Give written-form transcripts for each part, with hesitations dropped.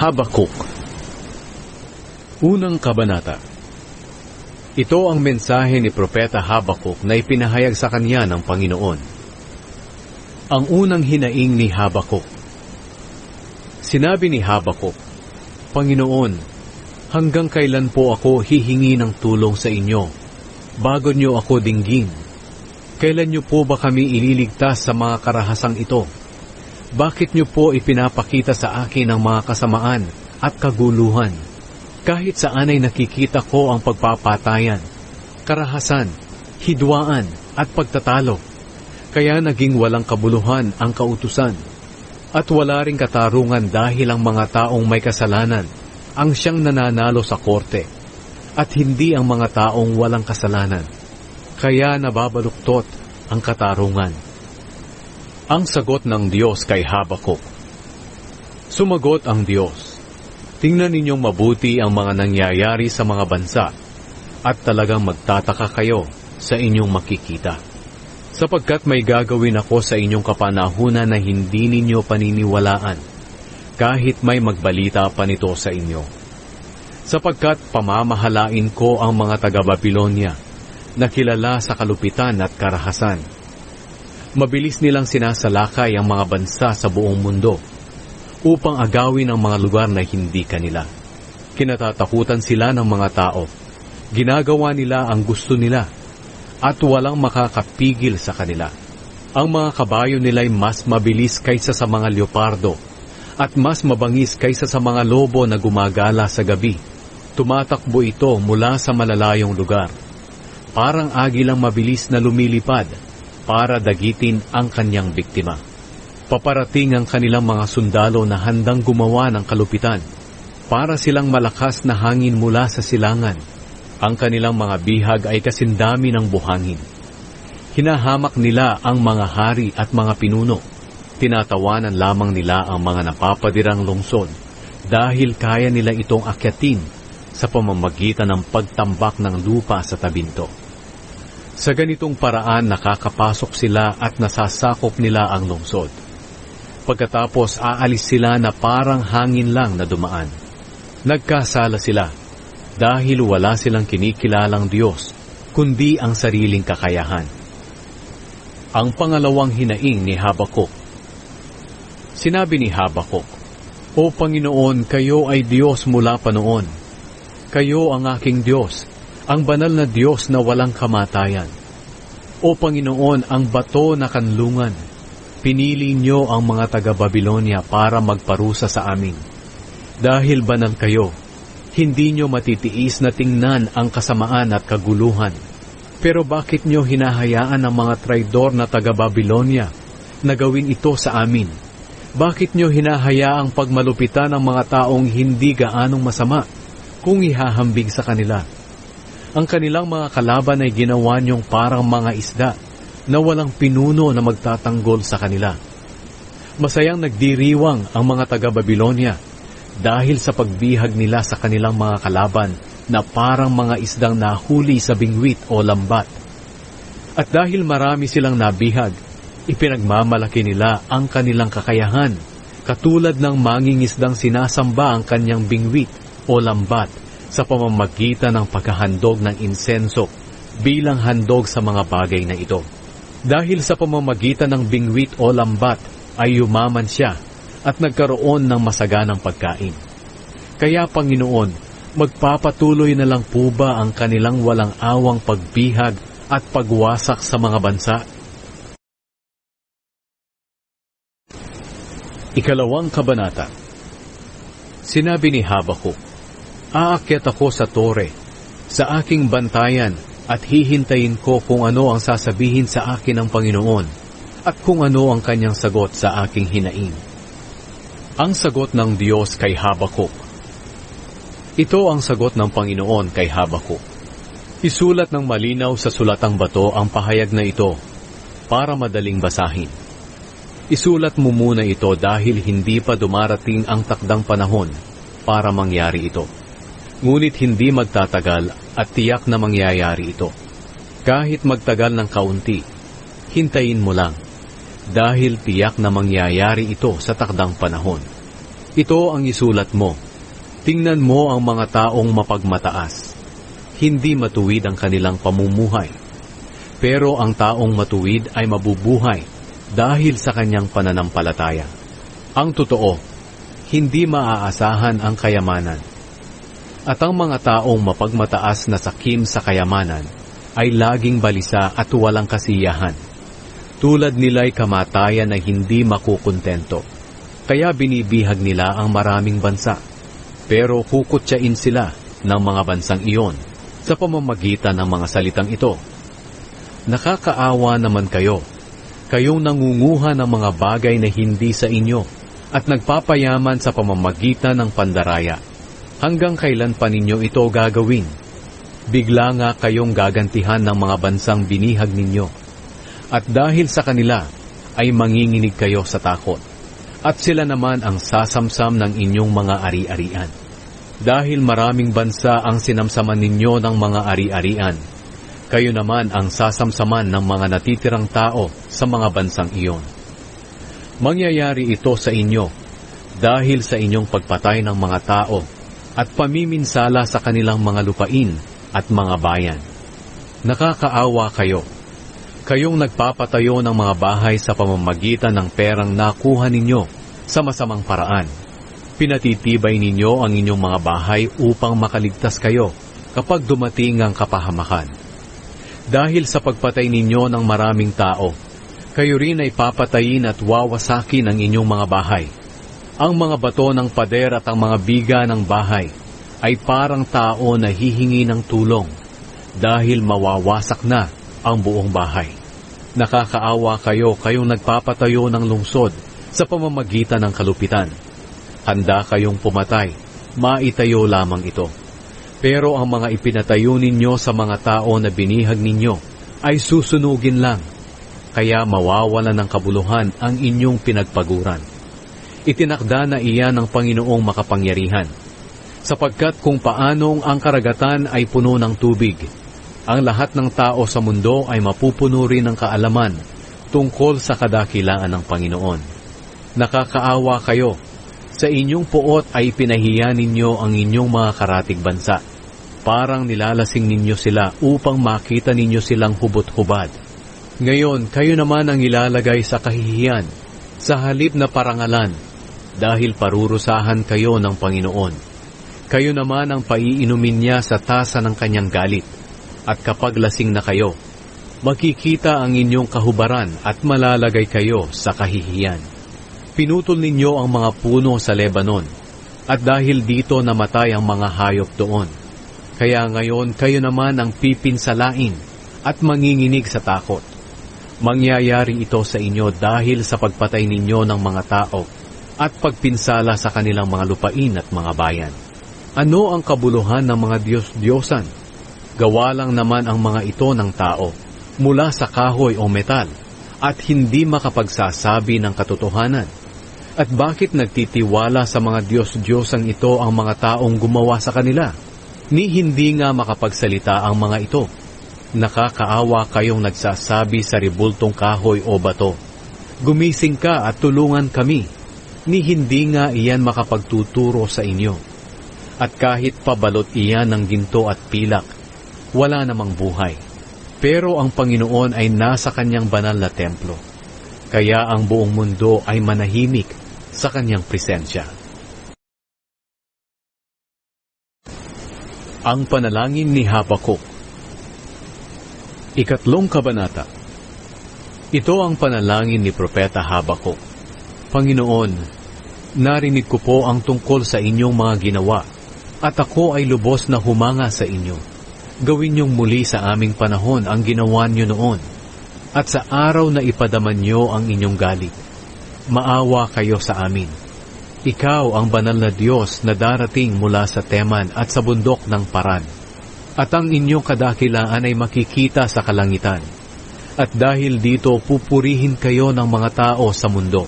Habakuk. Unang kabanata. Ito ang mensahe ni Propeta Habakuk na ipinahayag sa kanya ng Panginoon. Ang unang hinaing ni Habakuk. Sinabi ni Habakuk, Panginoon, hanggang kailan po ako hihingi ng tulong sa inyo, bago niyo ako dinggin? Kailan niyo po ba kami ililigtas sa mga karahasang ito? Bakit niyo po ipinapakita sa akin ang mga kasamaan at kaguluhan? Kahit saan ay nakikita ko ang pagpapatayan, karahasan, hidwaan at pagtatalo. Kaya naging walang kabuluhan ang kautusan. At wala ring katarungan dahil ang mga taong may kasalanan ang siyang nananalo sa korte, at hindi ang mga taong walang kasalanan. Kaya nababaluktot ang katarungan. Ang sagot ng Diyos kay Habakuk. Sumagot ang Diyos, tingnan ninyong mabuti ang mga nangyayari sa mga bansa, at talagang magtataka kayo sa inyong makikita. Sapagkat may gagawin ako sa inyong kapanahunan na hindi ninyo paniniwalaan, kahit may magbalita pa nito sa inyo. Sapagkat pamamahalain ko ang mga taga-Babilonya, na kilala sa kalupitan at karahasan. Mabilis nilang sinasalakay ang mga bansa sa buong mundo, upang agawin ang mga lugar na hindi kanila. Kinatatakutan sila ng mga tao. Ginagawa nila ang gusto nila, at walang makakapigil sa kanila. Ang mga kabayo nila'y mas mabilis kaysa sa mga leopardo, at mas mabangis kaysa sa mga lobo na gumagala sa gabi. Tumatakbo ito mula sa malalayong lugar. Parang agilang mabilis na lumilipad para dagitin ang kanyang biktima. Paparating ang kanilang mga sundalo na handang gumawa ng kalupitan, para silang malakas na hangin mula sa silangan. Ang kanilang mga bihag ay kasindami ng buhangin. Hinahamak nila ang mga hari at mga pinuno. Tinatawanan lamang nila ang mga napapadirang lungsod, dahil kaya nila itong akyatin sa pamamagitan ng pagtambak ng lupa sa tabinto. Sa ganitong paraan nakakapasok sila at nasasakop nila ang lungsod. Pagkatapos aalis sila na parang hangin lang na dumaan. Nagkasala sila dahil wala silang kinikilalang Diyos, kundi ang sariling kakayahan. Ang pangalawang hinaing ni Habakuk. Sinabi ni Habakuk, O Panginoon, kayo ay Diyos mula pa noon. Kayo ang aking Diyos, ang banal na Diyos na walang kamatayan. O Panginoon, ang bato na kanlungan, pinili niyo ang mga taga-Babilonya para magparusa sa amin. Dahil banal kayo, hindi niyo matitiis na tingnan ang kasamaan at kaguluhan. Pero bakit niyo hinahayaan ang mga traidor na taga-Babilonya na gawin ito sa amin? Bakit niyo hinahayaang pagmalupitan ang mga taong hindi gaanong masama kung ihahambing sa kanila? Ang kanilang mga kalaban ay ginawa niyong parang mga isda na walang pinuno na magtatanggol sa kanila. Masayang nagdiriwang ang mga taga-Babilonya dahil sa pagbihag nila sa kanilang mga kalaban na parang mga isdang nahuli sa bingwit o lambat. At dahil marami silang nabihag, ipinagmamalaki nila ang kanilang kakayahan, katulad ng mangingisdang sinasamba ang kanyang bingwit o lambat sa pamamagitan ng paghahandog ng insenso bilang handog sa mga bagay na ito. Dahil sa pamamagitan ng bingwit o lambat ay yumaman siya at nagkaroon ng masaganang pagkain. Kaya Panginoon, magpapatuloy na lang po ba ang kanilang walang awang pagbihag at pagwasak sa mga bansa? Ikalawang kabanata. Sinabi ni Habakuk, Aakyat ako sa tore, sa aking bantayan, at hihintayin ko kung ano ang sasabihin sa akin ng Panginoon, at kung ano ang kanyang sagot sa aking hinaing. Ang sagot ng Diyos kay Habakuk. Ito ang sagot ng Panginoon kay Habakuk. Isulat ng malinaw sa sulatang bato ang pahayag na ito, para madaling basahin. Isulat mo muna ito dahil hindi pa dumarating ang takdang panahon para mangyari ito. Ngunit hindi magtatagal at tiyak na mangyayari ito. Kahit magtagal ng kaunti, hintayin mo lang, dahil tiyak na mangyayari ito sa takdang panahon. Ito ang isulat mo. Tingnan mo ang mga taong mapagmataas. Hindi matuwid ang kanilang pamumuhay. Pero ang taong matuwid ay mabubuhay dahil sa kanyang pananampalataya. Ang totoo, hindi maaasahan ang kayamanan. At ang mga taong mapagmataas na sakim sa kayamanan ay laging balisa at walang kasiyahan. Tulad nila'y kamatayan na hindi makukontento. Kaya binibihag nila ang maraming bansa. Pero kukutsain sila ng mga bansang iyon sa pamamagitan ng mga salitang ito. Nakakaawa naman kayo. Kayong nangunguha ng mga bagay na hindi sa inyo at nagpapayaman sa pamamagitan ng pandaraya. Hanggang kailan pa ninyo ito gagawin? Bigla nga kayong gagantihan ng mga bansang binihag ninyo. At dahil sa kanila ay manginginig kayo sa takot. At sila naman ang sasamsam ng inyong mga ari-arian. Dahil maraming bansa ang sinamsaman ninyo ng mga ari-arian, kayo naman ang sasamsaman ng mga natitirang tao sa mga bansang iyon. Mangyayari ito sa inyo dahil sa inyong pagpatay ng mga tao at pamiminsala sa kanilang mga lupain at mga bayan. Nakakaawa kayo. Kayong nagpapatayo ng mga bahay sa pamamagitan ng perang nakuha ninyo sa masamang paraan. Pinatitibay ninyo ang inyong mga bahay upang makaligtas kayo kapag dumating ang kapahamakan. Dahil sa pagpatay ninyo ng maraming tao, kayo rin ay papatayin at wawasakin ang inyong mga bahay. Ang mga bato ng pader at ang mga biga ng bahay ay parang tao na hihingi ng tulong dahil mawawasak na ang buong bahay. Nakakaawa kayo kayong nagpapatayo ng lungsod sa pamamagitan ng kalupitan. Handa kayong pumatay, maitayo lamang ito. Pero ang mga ipinatayo ninyo sa mga tao na binihag ninyo ay susunugin lang, kaya mawawalan ng kabuluhan ang inyong pinagpaguran. Itinakda na iyan ng Panginoong makapangyarihan, sapagkat kung paanong ang karagatan ay puno ng tubig, ang lahat ng tao sa mundo ay mapupuno rin ng kaalaman tungkol sa kadakilaan ng Panginoon. Nakakaawa kayo. Sa inyong puot ay pinahiya ninyo ang inyong mga karatig bansa. Parang nilalasing ninyo sila upang makita ninyo silang hubot-hubad. Ngayon, kayo naman ang ilalagay sa kahihiyan, sa halip na parangalan, dahil parurusahan kayo ng Panginoon. Kayo naman ang paiinumin niya sa tasa ng kanyang galit. At kapag lasing na kayo, makikita ang inyong kahubaran at malalagay kayo sa kahihiyan. Pinutol ninyo ang mga puno sa Lebanon, at dahil dito namatay ang mga hayop doon. Kaya ngayon kayo naman ang pipinsalain at manginginig sa takot. Mangyayari ito sa inyo dahil sa pagpatay ninyo ng mga tao at pagpinsala sa kanilang mga lupain at mga bayan. Ano ang kabuluhan ng mga Diyos-Diyosan? Gawa lang naman ang mga ito ng tao, mula sa kahoy o metal, at hindi makapagsasabi ng katotohanan. At bakit nagtitiwala sa mga Diyos-Diyosang ito ang mga taong gumawa sa kanila? Ni hindi nga makapagsalita ang mga ito. Nakakaawa kayong nagsasabi sa ribultong kahoy o bato, "Gumising ka at tulungan kami." Ni hindi nga iyan makapagtuturo sa inyo. At kahit pabalot iyan ng ginto at pilak, wala namang buhay. Pero ang Panginoon ay nasa kanyang banal na templo. Kaya ang buong mundo ay manahimik sa kanyang presensya. Ang panalangin ni Habakuk. 3 kabanata. Ito ang panalangin ni Propeta Habakuk. Panginoon, narinig ko po ang tungkol sa inyong mga ginawa, at ako ay lubos na humanga sa inyo. Gawin niyong muli sa aming panahon ang ginawa niyo noon, at sa araw na ipadaman niyo ang inyong galit. Maawa kayo sa amin. Ikaw ang banal na Diyos na darating mula sa Teman at sa bundok ng Paran. At ang inyong kadakilaan ay makikita sa kalangitan. At dahil dito pupurihin kayo ng mga tao sa mundo.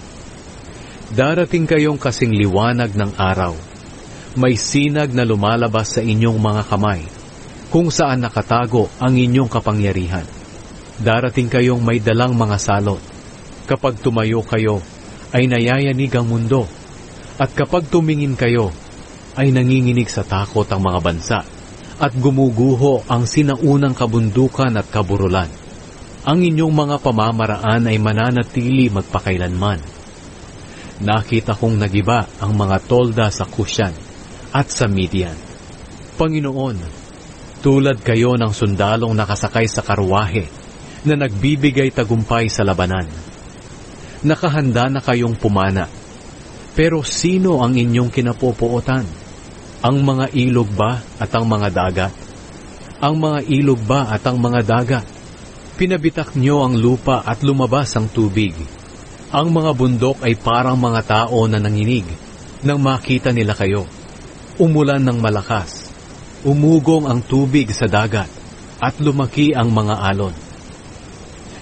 Darating kayong kasing liwanag ng araw. May sinag na lumalabas sa inyong mga kamay, kung saan nakatago ang inyong kapangyarihan. Darating kayong may dalang mga salot. Kapag tumayo kayo, ay nayayanig ang mundo. At kapag tumingin kayo, ay nanginginig sa takot ang mga bansa at gumuguho ang sinaunang kabundukan at kaburulan. Ang inyong mga pamamaraan ay mananatili magpakailanman. Nakita kong nagiba ang mga tolda sa Kushan at sa Midian. Panginoon, tulad kayo ng sundalong nakasakay sa karwahe na nagbibigay tagumpay sa labanan. Nakahanda na kayong pumana. Pero sino ang inyong kinapupuotan? Ang mga ilog ba at ang mga dagat? Ang mga ilog ba at ang mga dagat? Pinabitak nyo ang lupa at lumabas ang tubig. Ang mga bundok ay parang mga tao na nanginig nang makita nila kayo. Umulan ng malakas. Umugong ang tubig sa dagat at lumaki ang mga alon.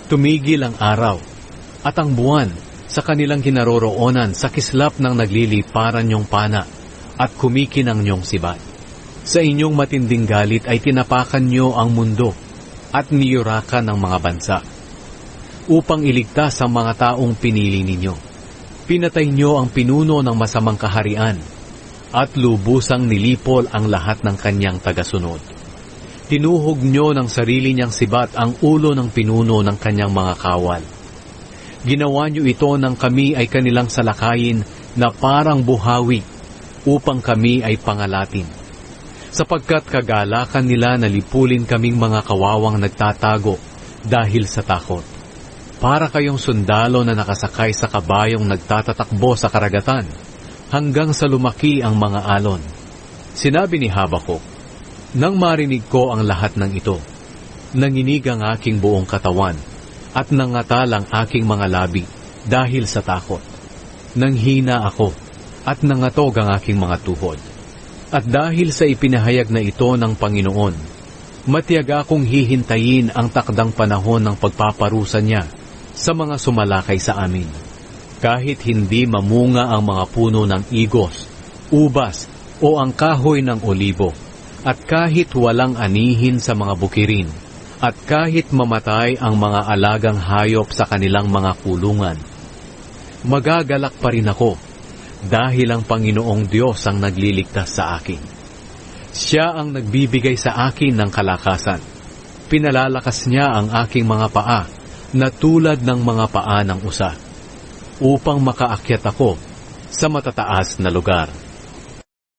Tumigil ang araw at ang buwan sa kanilang kinaroroonan sa kislap ng nagliliparan niyong pana at kumikinang niyong sibat. Sa inyong matinding galit ay tinapakan niyo ang mundo at niyurakan ng mga bansa upang iligtas ang mga taong pinili ninyo. Pinatay niyo ang pinuno ng masamang kaharian at lubusang nilipol ang lahat ng kanyang tagasunod. Tinuhog niyo ng sarili niyang sibat ang ulo ng pinuno ng kanyang mga kawal. Ginawa niyo ito nang kami ay kanilang salakayin na parang buhawi upang kami ay pangalatin. Sapagkat kagalakan nila na lipulin kaming mga kawawang nagtatago dahil sa takot. Para kayong sundalo na nakasakay sa kabayong nagtatatakbo sa karagatan hanggang sa lumaki ang mga alon. Sinabi ni Habakuk, nang marinig ko ang lahat ng ito, nanginig ang aking buong katawan at nangatal ang aking mga labi dahil sa takot. Nanghina ako at nangatog ang aking mga tuhod. At dahil sa ipinahayag na ito ng Panginoon, matyaga akong hihintayin ang takdang panahon ng pagpaparusa niya sa mga sumalakay sa amin. Kahit hindi mamunga ang mga puno ng igos, ubas o ang kahoy ng olibo, at kahit walang anihin sa mga bukirin, at kahit mamatay ang mga alagang hayop sa kanilang mga kulungan, magagalak pa rin ako dahil ang Panginoong Diyos ang nagliligtas sa akin. Siya ang nagbibigay sa akin ng kalakasan. Pinalalakas niya ang aking mga paa na tulad ng mga paa ng usa, upang makaakyat ako sa matataas na lugar.